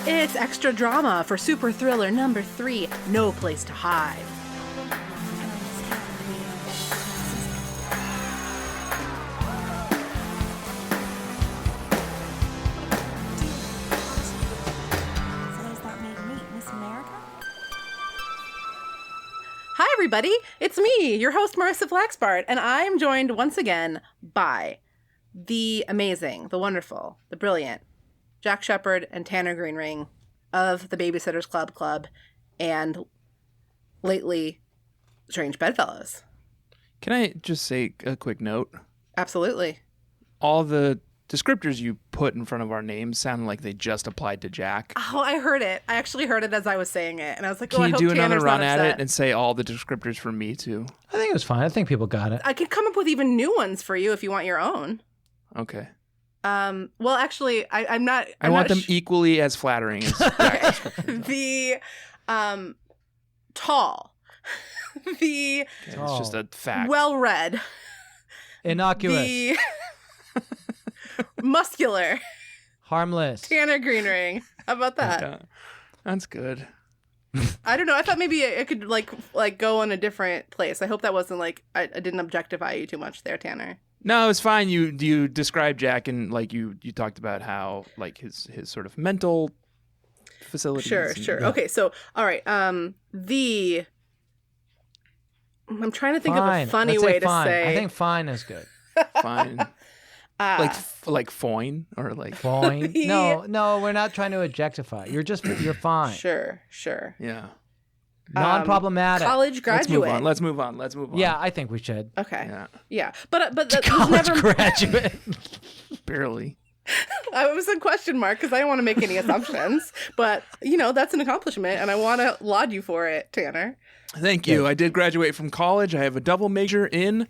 It's extra drama for super thriller number 3, No Place to Hide. Hi, everybody. It's me, your host, Marissa Flaxbart, and I'm joined once again by the amazing, the wonderful, the brilliant Jack Shepard and Tanner Greenring of the Babysitters Club and lately Strange Bedfellows. Can I just say a quick note? Absolutely. All the descriptors you put in front of our names sound like they just applied to Jack. Oh, I heard it. I actually heard it as I was saying it, and I was like, Can I you hope do Tanner's another run not at upset. it and say all the descriptors for me too? I think it was fine. I think people got it. I could come up with even new ones for you if you want your own. Okay. Well, actually, I'm not. I want them equally as flattering as Jack's descriptors. The tall, the Okay, it's just a fact. well-read, Innocuous. the muscular Harmless. Tanner Greenring. How about that? Yeah, that's good. I don't know. I thought maybe it could like go in a different place. I hope that wasn't like I didn't objectify you too much there, Tanner. No, it's fine. You described Jack and like you talked about how like his sort of mental facilities. Sure. Okay, so all right. I'm trying to think of a funny Let's way say to fine. say. I think fine is good. Fine. Like foin or like Fine. No, we're not trying to objectify. You're fine. Sure. yeah. Non-problematic. College graduate. Let's move on. Yeah, I think we should. Okay. Yeah. But that was College never. graduate. Barely. I was a question mark because I don't want to make any assumptions. But that's an accomplishment, and I want to laud you for it, Tanner. Thank you. I did graduate from college. I have a double major in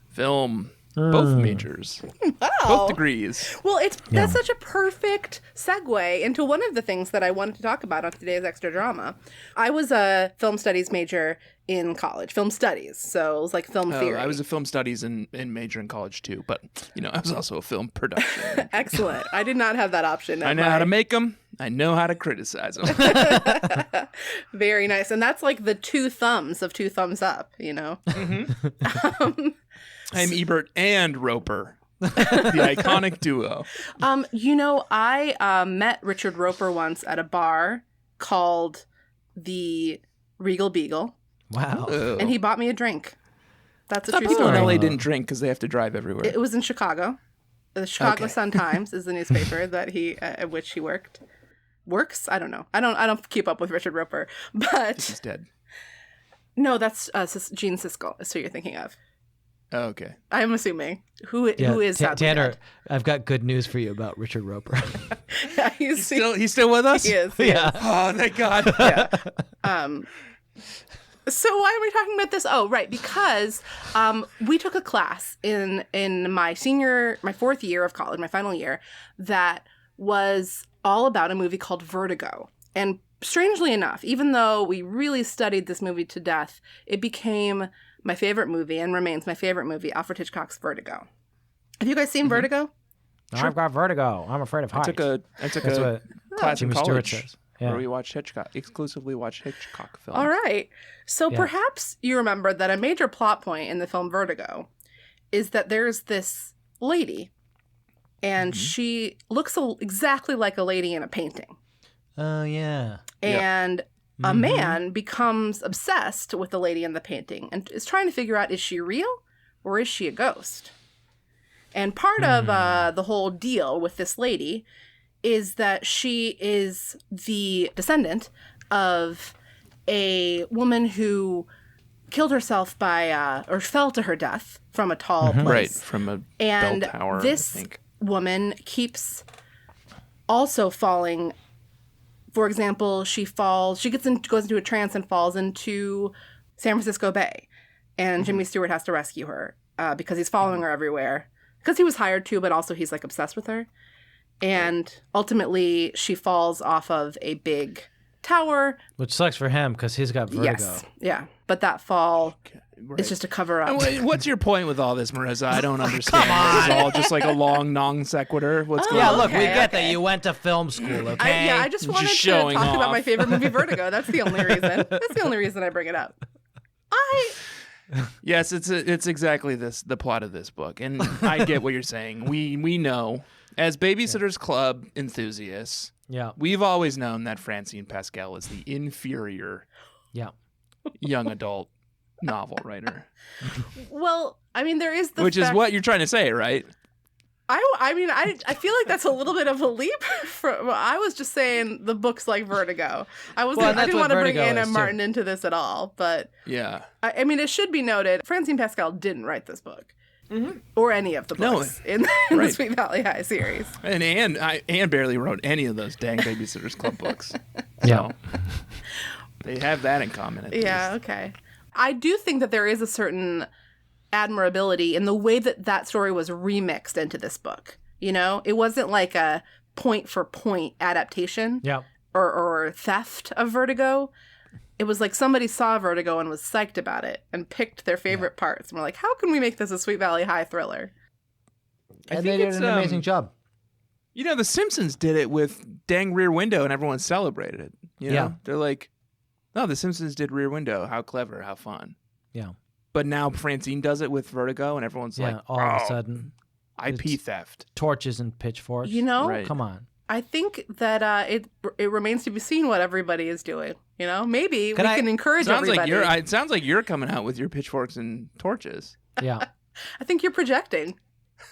film. Both majors. Wow. Both degrees. Well, that's such a perfect segue into one of the things that I wanted to talk about on today's Extra Drama. I was a film studies major in college, film studies. So it was like film theory. I was a film studies in major in college too, but I was also a film production. Excellent. I did not have that option. I know how to make them. I know how to criticize them. Very nice. And that's like the two thumbs of two thumbs up, Mm-hmm. I'm Ebert and Roper, the iconic duo. I met Richard Roper once at a bar called the Regal Beagle. Wow. Oh. And he bought me a drink. That's a true People in story. LA didn't drink because they have to drive everywhere. It was in Chicago. The Chicago Sun-Times is the newspaper that at which he worked. Works? I don't know. I don't keep up with Richard Roper, but He's dead. No, that's Gene Siskel. Is who you're thinking of. Oh, okay. I'm assuming. Who is sadly Tanner? dead. I've got good news for you about Richard Roper. Yeah, he's still with us? He is. Yeah. Oh, thank God. Yeah. So why are we talking about this? Oh, right, because we took a class in my fourth year of college, my final year, that was all about a movie called Vertigo. And strangely enough, even though we really studied this movie to death, it became my favorite movie and remains my favorite movie, Alfred Hitchcock's Vertigo. Have you guys seen Vertigo? Sure. I've got vertigo. I'm afraid of heights. I took That's a what class in Jimmy Stewart college says. Yeah. where we exclusively watch Hitchcock films. All right. So Yeah. perhaps you remember that a major plot point in the film Vertigo is that there's this lady, and she looks exactly like a lady in a painting. Oh, yeah. And a man becomes obsessed with the lady in the painting and is trying to figure out, is she real or is she a ghost? And part of the whole deal with this lady is that she is the descendant of a woman who killed herself or fell to her death from a tall place. Right, from a bell tower, this I think. woman keeps also falling. For example, she goes into a trance and falls into San Francisco Bay. And Jimmy Stewart has to rescue her because he's following her everywhere. Because he was hired to, but also he's like obsessed with her. And ultimately, she falls off of a big tower. Which sucks for him because he's got vertigo. Yes. Yeah. But that fall It's just a cover up. What's your point with all this, Marissa? I don't understand. It's all just like a long non sequitur. What's going on? Look, we get that you went to film school, okay? I just wanted to talk about my favorite movie, Vertigo. That's the only reason. That's the only reason I bring it up. Yes, it's exactly the plot of this book, and I get what you're saying. We know, as Babysitter's Club enthusiasts, we've always known that Francine Pascal is the inferior young adult novel writer. Well, I mean, there is which is what you're trying to say, right? I feel like that's a little bit of a leap. I was just saying the book's like Vertigo. I didn't want to bring Anna Martin into this at all, but yeah. I mean, it should be noted, Francine Pascal didn't write this book. Or any of the books in the Sweet Valley High series. And Anne barely wrote any of those dang Babysitter's Club books. Yeah. So they have that in common, at least. Okay. I do think that there is a certain admirability in the way that story was remixed into this book. You know, it wasn't like a point for point adaptation or theft of Vertigo. It was like somebody saw Vertigo and was psyched about it and picked their favorite parts and were like, how can we make this a Sweet Valley High thriller? And they did an amazing job. You know, The Simpsons did it with dang Rear Window and everyone celebrated it. You know? They're like, oh, The Simpsons did Rear Window. How clever, how fun. Yeah. But now Francine does it with Vertigo, and everyone's like, all of a sudden. IP theft. Torches and pitchforks. You know? Right. Come on. I think that it remains to be seen what everybody is doing. You know? Maybe we can encourage everybody. It sounds like you're coming out with your pitchforks and torches. Yeah. I think you're projecting.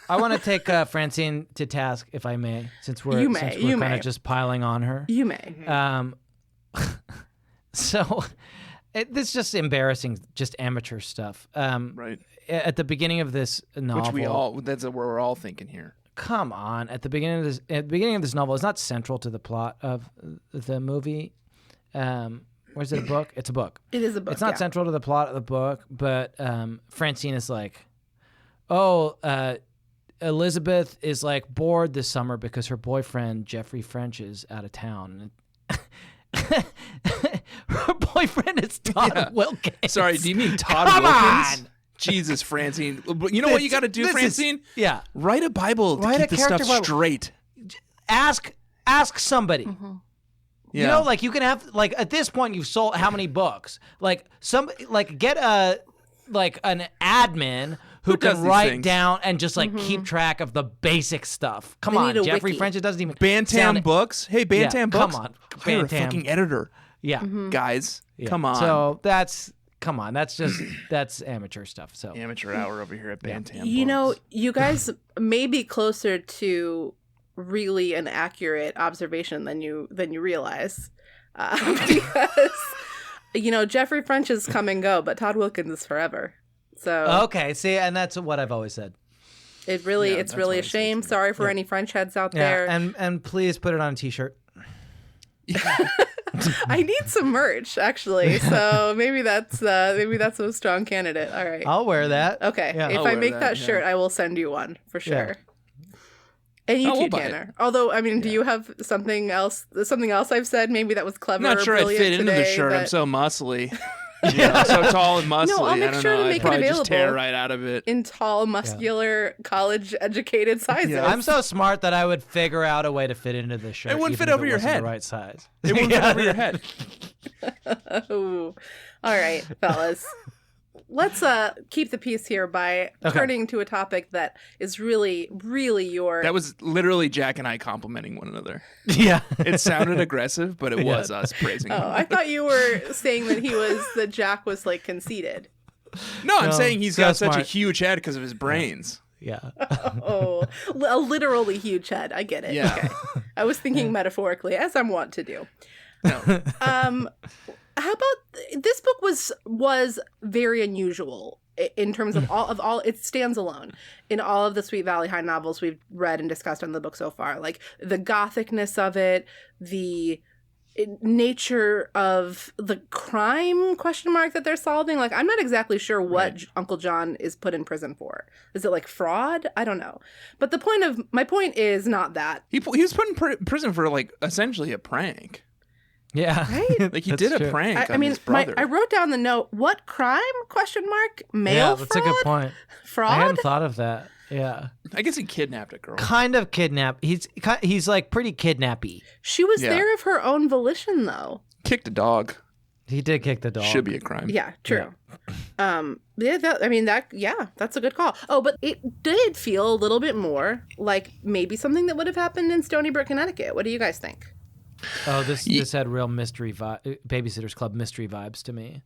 I want to take Francine to task, if I may, since we're kind of just piling on her. You may. So... this is just embarrassing, just amateur stuff. Right. At the beginning of this novel, that's what we're all thinking here. Come on, at the beginning of this novel, it's not central to the plot of the movie. Or is it a book? It's a book. It is a book. It's not central to the plot of the book, but Francine is like, Elizabeth is like bored this summer because her boyfriend Jeffrey French is out of town. Her boyfriend is Todd Wilkins. Sorry, do you mean Todd Wilkins? On! Jesus, Francine. You know what you got to do, Francine? Write a Bible to keep this stuff straight. Ask somebody. Mm-hmm. You know, like you can have like at this point you've sold how many books? Like get an admin who can write down and just like keep track of the basic stuff. Come on, Jeffrey French. It doesn't even Bantam Books. Hey, Bantam Books. Come on, hire a fucking editor. Yeah, guys, come on. So that's amateur stuff. So amateur hour over here at Bantam. Books. You know, you guys may be closer to really an accurate observation than you realize, because you know Jeffrey French is come and go, but Todd Wilkins is forever. So okay, see, and that's what I've always said. It's really a shame. Sorry for any French heads out there. And please put it on a t-shirt. I need some merch, actually. So maybe that's a strong candidate. All right, I'll wear that. Okay, if I make that shirt, I will send you one for sure. And you too, Tanner. Although, I mean, do you have something else? Something else I've said? Maybe that was clever. I'm not sure I'd fit into the shirt. I'm so muscly. Yeah, so tall and muscly. No, I'll make sure to make it available. Just tear right out of it in tall, muscular, college-educated sizes. Yeah. I'm so smart that I would figure out a way to fit into this shirt. It wouldn't fit over your head. The right size. It wouldn't fit over your head. Ooh. All right, fellas. Let's keep the peace here by turning to a topic that is really, really your... That was literally Jack and I complimenting one another. Yeah. It sounded aggressive, but it was us praising him. I thought you were saying that Jack was like conceited. No, I'm saying he's got such a huge head because of his brains. Yeah. A literally huge head. I get it. Yeah. Okay. I was thinking metaphorically, as I'm wont to do. No. How about this book was very unusual in terms of all it stands alone in all of the Sweet Valley High novels we've read and discussed on the book so far. Like the gothicness of it, the nature of the crime ? That they're solving. Like I'm not exactly sure what Uncle John is put in prison for. Is it like fraud? I don't know. But my point is not that he was put in prison for like essentially a prank. Yeah. Right? Like he did a prank on his brother. I wrote down the note, what crime? Mail Yeah, fraud? that's a good point. Fraud? I hadn't thought of that. Yeah. I guess he kidnapped a girl. Kind of kidnapped. He's like pretty kidnappy. She was there of her own volition, though. Kicked a dog. He did kick the dog. Should be a crime. Yeah, true. Yeah. That's a good call. Oh, but it did feel a little bit more like maybe something that would have happened in Stony Brook, Connecticut. What do you guys think? Oh, this had real mystery Babysitter's Club mystery vibes to me.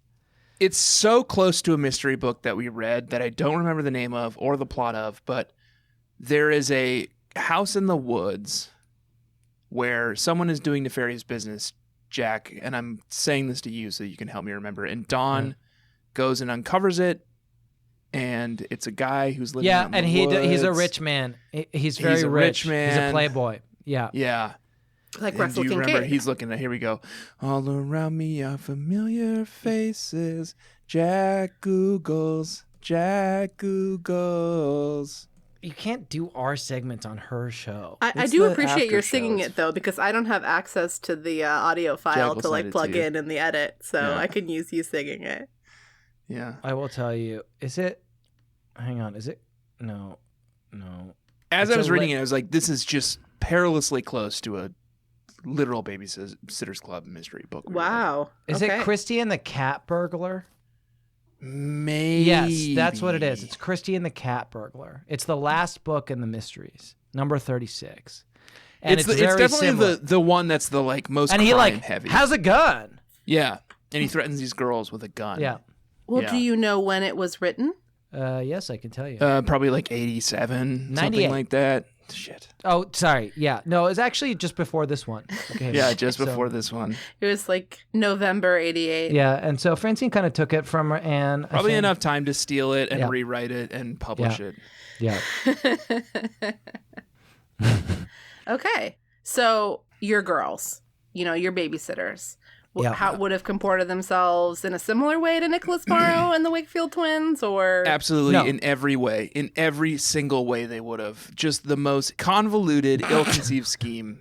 It's so close to a mystery book that we read that I don't remember the name of or the plot of, but there is a house in the woods where someone is doing nefarious business, Jack, and I'm saying this to you so you can help me remember. And Dawn goes and uncovers it, and it's a guy who's living out in the woods. He's a rich man. He's very rich. Man. He's a playboy. Yeah. Yeah. Like Russell do you Kincaid. remember? He's looking at, here we go. All around me are familiar faces. Jack Googles. You can't do our segment on her show. I do appreciate your singing it, though, because I don't have access to the audio file to like plug in the edit, so I can use you singing it. Yeah. I will tell you. Is it? Hang on. Is it? No. As I was reading it, I was like, this is just perilously close to a literal Babysitter's Club mystery book. Wow. Is it Christy and the Cat Burglar? Maybe. Yes, that's what it is. It's Christy and the Cat Burglar. It's the last book in the mysteries, number 36. And it's definitely the one that's the like most crime heavy. Has a gun. Yeah, and he threatens these girls with a gun. Yeah. Well, do you know when it was written? Yes, I can tell you. Probably like 87, 98. Something like that. Shit. Oh, sorry. Yeah. No, it was actually just before this one. Okay. Yeah, just before this one. It was like November 88. Yeah, and so Francine kind of took it from Anne. Probably enough time to steal it and rewrite it and publish it. Yeah. Okay. So your girls, your babysitters. How would have comported themselves in a similar way to Nicholas Morrow and the Wakefield twins, or absolutely in every way, in every single way they would have. Just the most convoluted, ill-conceived scheme.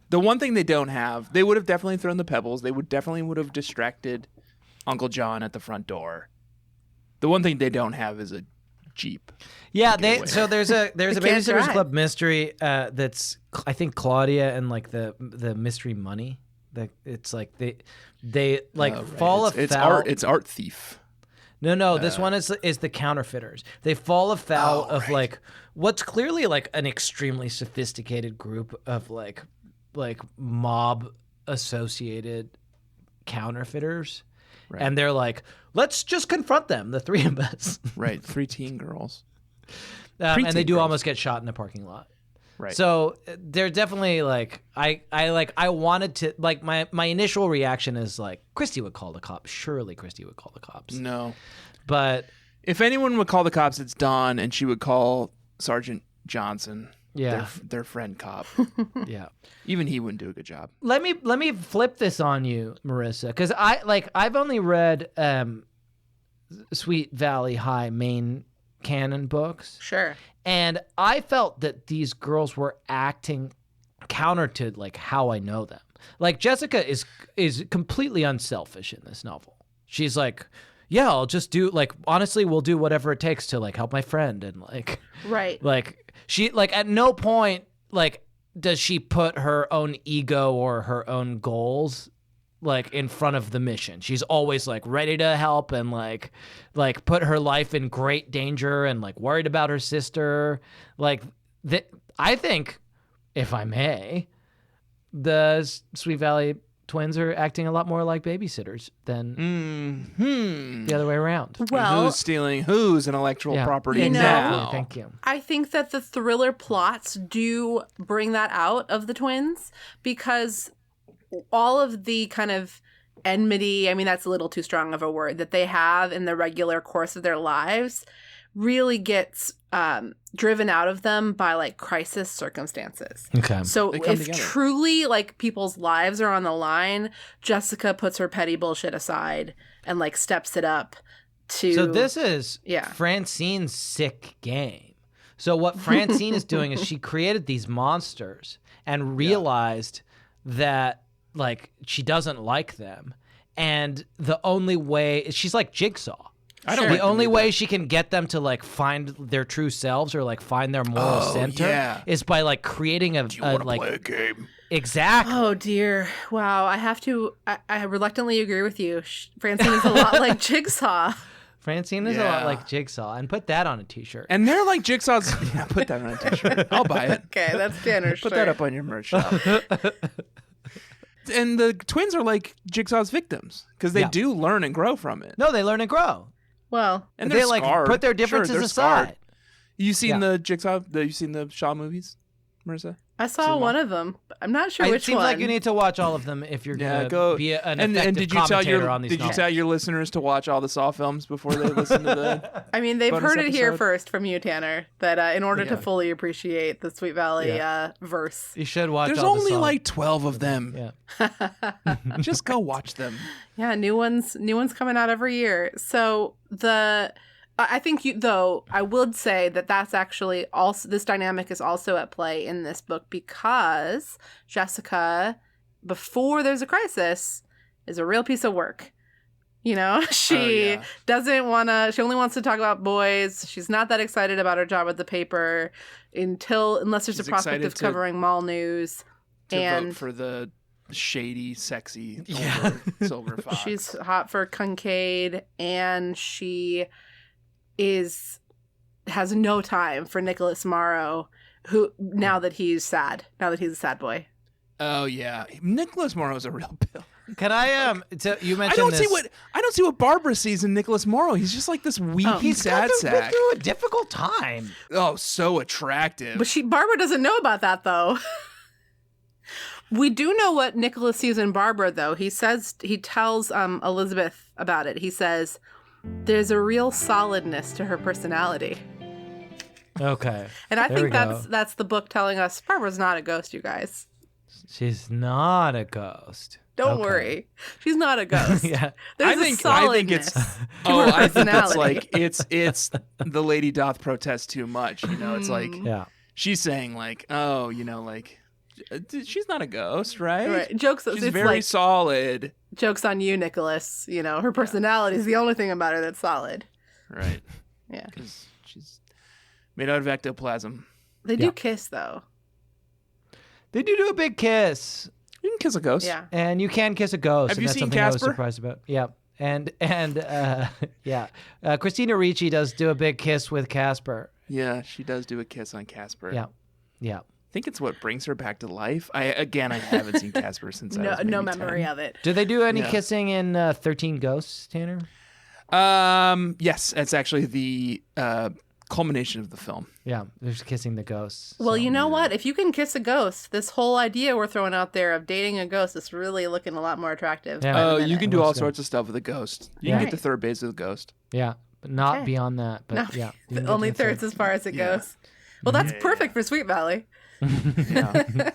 The one thing they don't have, they would have definitely thrown the pebbles. They would have distracted Uncle John at the front door. The one thing they don't have is a Jeep. Yeah, so there's a Babysitter's Club mystery that's I think Claudia and like the mystery money. It's like they fall afoul. It's art thief. No. This one is the counterfeiters. They fall afoul of like what's clearly like an extremely sophisticated group of like mob associated counterfeiters, and they're like, let's just confront them, the three of us. Right, 3 teen girls. And they do almost get shot in a parking lot. Right. So they're definitely like I wanted to like my initial reaction is like Christy would call the cops. Surely Christy would call the cops. No. But if anyone would call the cops, it's Dawn, and she would call Sergeant Johnson. Yeah. Their friend cop. Yeah. Even he wouldn't do a good job. Let me flip this on you, Marissa, because I've only read Sweet Valley High main canon books. Sure. And I felt that these girls were acting counter to like how I know them. Like Jessica is completely unselfish in this novel. She's like, yeah, I'll just do like honestly, we'll do whatever it takes to like help my friend and like like she like at no point like does she put her own ego or her own goals like in front of the mission. She's always like ready to help and like put her life in great danger and like worried about her sister. Like I think, if I may, the Sweet Valley twins are acting a lot more like babysitters than the other way around. Well, and who's stealing whose intellectual property now? Thank you. I think that the thriller plots do bring that out of the twins because all of the kind of enmity, I mean, that's a little too strong of a word, that they have in the regular course of their lives really gets driven out of them by like crisis circumstances. Okay. So if truly like people's lives are on the line, Jessica puts her petty bullshit aside and like steps it up to... So this is Francine's sick game. So what Francine is doing is she created these monsters and realized that like she doesn't like them, and the only way she's like Jigsaw. I don't the like them only either. way she can get them to like find their true selves or like find their moral center is by like creating a like play a game? Exactly. Oh dear. Wow. I reluctantly agree with you. Francine is a lot like Jigsaw. Francine is a lot like Jigsaw, and put that on a t-shirt. And they're like Jigsaw's. Yeah, put that on a t-shirt. I'll buy it. Okay, that's Tanner's Put that up on your merch shop. And the twins are like Jigsaw's victims because they do learn and grow from it. No, they learn and grow. Well, And they they're like scarred. put their differences they're aside. scarred. You seen the Jigsaw? You seen the Shaw movies, Marissa? I saw one of them. I'm not sure which It seems one. like you need to watch all of them if you're going to be an effective commentator on these Did you tell your listeners to watch all the Saw films before they listen to the I mean, they've bonus heard it here episode? first from you, Tanner, that in order to fully appreciate the Sweet Valley verse. You should watch There's all the only songs. like 12 of them. Yeah. Just go watch them. Yeah, new ones coming out every year. So I think I would say that that's actually also, this dynamic is also at play in this book because Jessica, before there's a crisis, is a real piece of work. You know, she doesn't want to, she only wants to talk about boys. She's not that excited about her job at the paper unless there's a prospect of covering mall news. And vote for the shady, sexy Silver Fox. She's hot for Kincaid, and she has no time for Nicholas Morrow, who now that he's a sad boy. Oh yeah, Nicholas Morrow's a real pill. Can I so you mentioned I don't see what Barbara sees in Nicholas Morrow. He's just like this weak sad been sack. through a difficult time. Oh, so attractive. But Barbara doesn't know about that though. We do know what Nicholas sees in Barbara though. He tells Elizabeth about it. He says there's a real solidness to her personality. Okay. And I think that's the book telling us Barbara's not a ghost, you guys. She's not a ghost. Don't worry. She's not a ghost. Yeah. There's a solidness to her I think it's personality. like it's the lady doth protest too much. You know, it's like she's saying like, oh, you know, like she's not a ghost, right? Right. Jokes. She's it's very like, solid. Joke's on you, Nicholas. You know, her personality is the only thing about her that's solid. Right. Yeah. Because she's made out of ectoplasm. They do kiss, though. They do a big kiss. You can kiss a ghost. Yeah. And you can kiss a ghost. Have and you that's seen something I was Casper? surprised about. Yeah. And Christina Ricci does do a big kiss with Casper. Yeah, she does do a kiss on Casper. Yeah. Yeah. I think it's what brings her back to life. I haven't seen Casper since I was maybe No memory 10. of it. Do they do any kissing in 13 Ghosts, Tanner? Yes, it's actually the culmination of the film. Yeah, there's kissing the ghosts. Well, you know what? If you can kiss a ghost, this whole idea we're throwing out there of dating a ghost is really looking a lot more attractive. Yeah. Oh, you can do all Looks good. sorts of stuff with a ghost. You can get to third base with a ghost. Yeah, but not beyond that. But No, yeah. you can get only to the thirds as far as it goes. Well, that's perfect for Sweet Valley. Yeah.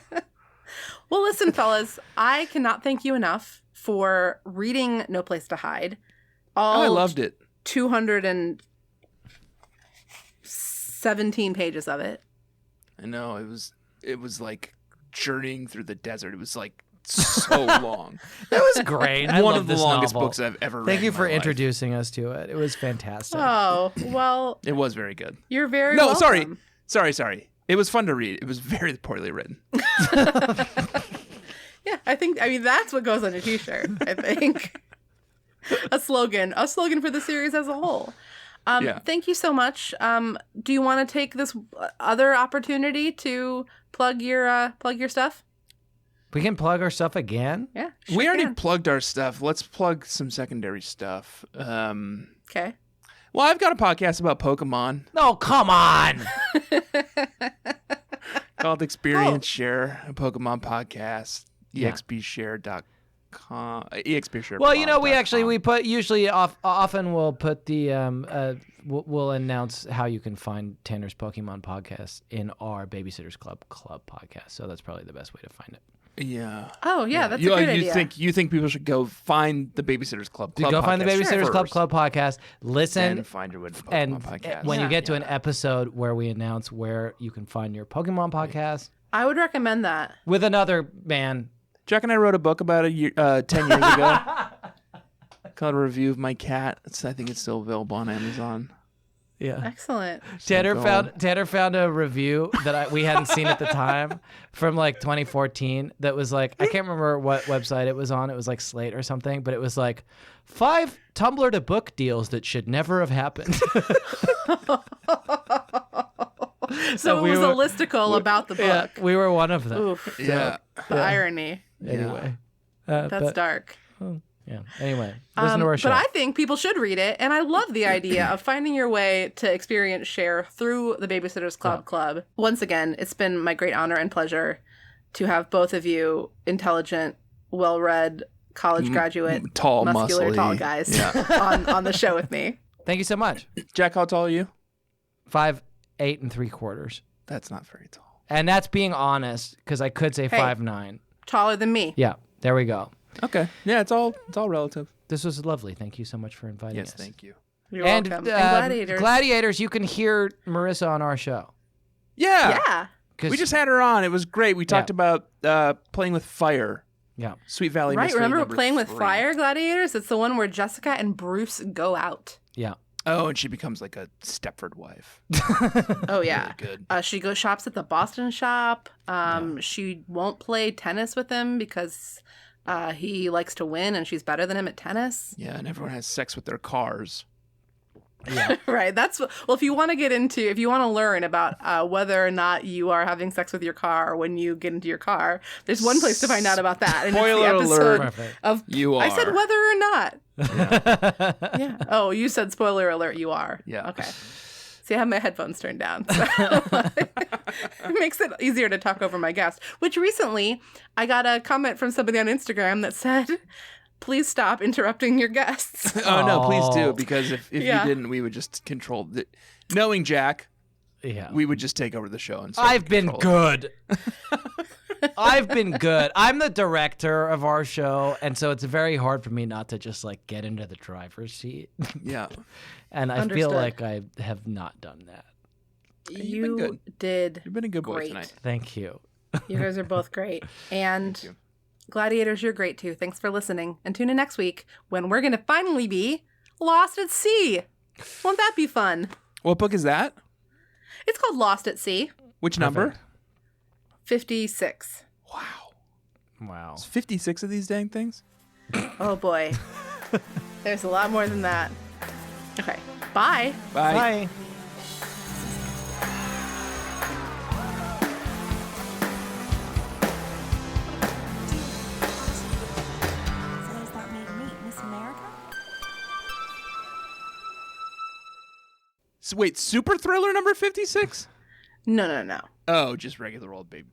Well, listen, fellas, I cannot thank you enough for reading No Place to Hide. I loved it. 217 pages of it. I know it was like journeying through the desert. It was like so long. That was great. I One love of the this longest novel. books I've ever read. Thank you in for my life. introducing us to it. It was fantastic. Oh, well, It was very good. you're very No, welcome. sorry. It was fun to read. It was very poorly written. Yeah, I mean, that's what goes on a t-shirt, I think. a slogan for the series as a whole. Thank you so much. Do you want to take this other opportunity to plug your stuff? We can plug our stuff again? Yeah. We already plugged our stuff. Let's plug some secondary stuff. Okay. Well, I've got a podcast about Pokemon No, come on. called Experience Share, a Pokemon podcast. EXPshare.com. EXPshare. Well, you know, we put usually often we'll put the we'll announce how you can find Tanner's Pokemon podcast in our Babysitters Club podcast. So that's probably the best way to find it. Yeah. Oh, yeah, that's a good idea. You think people should go find the Babysitters Club Go find the podcast Babysitters first, Club podcast, listen, and find your way to the Pokemon and podcast. when you get to an episode where we announce where you can find your Pokemon podcast I would recommend that. with another man, Jack and I wrote a book about 10 years ago called A Review of My Cat. I think it's still available on Amazon. Yeah. Excellent. Tanner found a review that we hadn't seen at the time from like 2014 that was like, I can't remember what website it was on. It was like Slate or something, but it was like 5 Tumblr to book deals that should never have happened. So it was a listicle about the book. Yeah, we were one of them. Oof. Yeah. The irony. Anyway. That's dark. Yeah. Anyway, listen to our show. But I think people should read it, and I love the idea of finding your way to experience share through the Babysitters Club. Once again, it's been my great honor and pleasure to have both of you intelligent, well-read, college graduate, tall, muscular, muscly. tall guys on the show with me. Thank you so much. Jack, how tall are you? 5'8 3/4. That's not very tall. And that's being honest, because I could say 5'9. Taller than me. Yeah, there we go. Okay. Yeah, it's all relative. This was lovely. Thank you so much for inviting us. Yes, thank you. You're And welcome. And Gladiators, you can hear Marissa on our show. Yeah. Yeah. We just had her on. It was great. We talked about playing with fire. Yeah. Sweet Valley Right, Mystery remember number playing with 3. fire, Gladiators? It's the one where Jessica and Bruce go out. Yeah. Oh, and she becomes like a Stepford wife. Oh, yeah. Really good. She goes shops at the Boston shop. She won't play tennis with him because he likes to win and she's better than him at tennis. Yeah, and everyone has sex with their cars. Yeah. Right. If you want to learn about whether or not you are having sex with your car when you get into your car, there's one place to find out about that. And Spoiler it's the episode alert. of You are. I said whether or not. Yeah. Yeah. Oh, you said spoiler alert. You are. Yeah. Okay. See, I have my headphones turned down. So it makes it easier to talk over my guest. Which recently, I got a comment from somebody on Instagram that said, please stop interrupting your guests. Oh, no, please do. Because if you Yeah. didn't, we would just control it. Knowing Jack, we would just take over the show. And I've been good. I've been good. I'm the director of our show, and so it's very hard for me not to just like get into the driver's seat. Yeah. And I feel like I have not done that. You did. You've been a good boy great. tonight. Thank you. You guys are both great. And Gladiators, you're great too. Thanks for listening. And tune in next week when we're going to finally be Lost at Sea. Won't that be fun? What book is that? It's called Lost at Sea. Which number? 56. Wow. It's 56 of these dang things? Oh boy. There's a lot more than that. Okay. Bye. Bye. So wait, Super Thriller number 56? No. Oh, just regular old baby.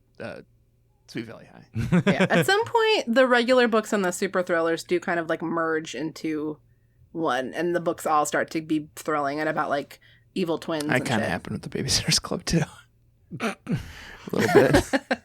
Sweet Valley High. Yeah. At some point, the regular books and the super thrillers do kind of like merge into one, and the books all start to be thrilling and about like evil twins. That kind of happened with the Babysitters Club too. A little bit.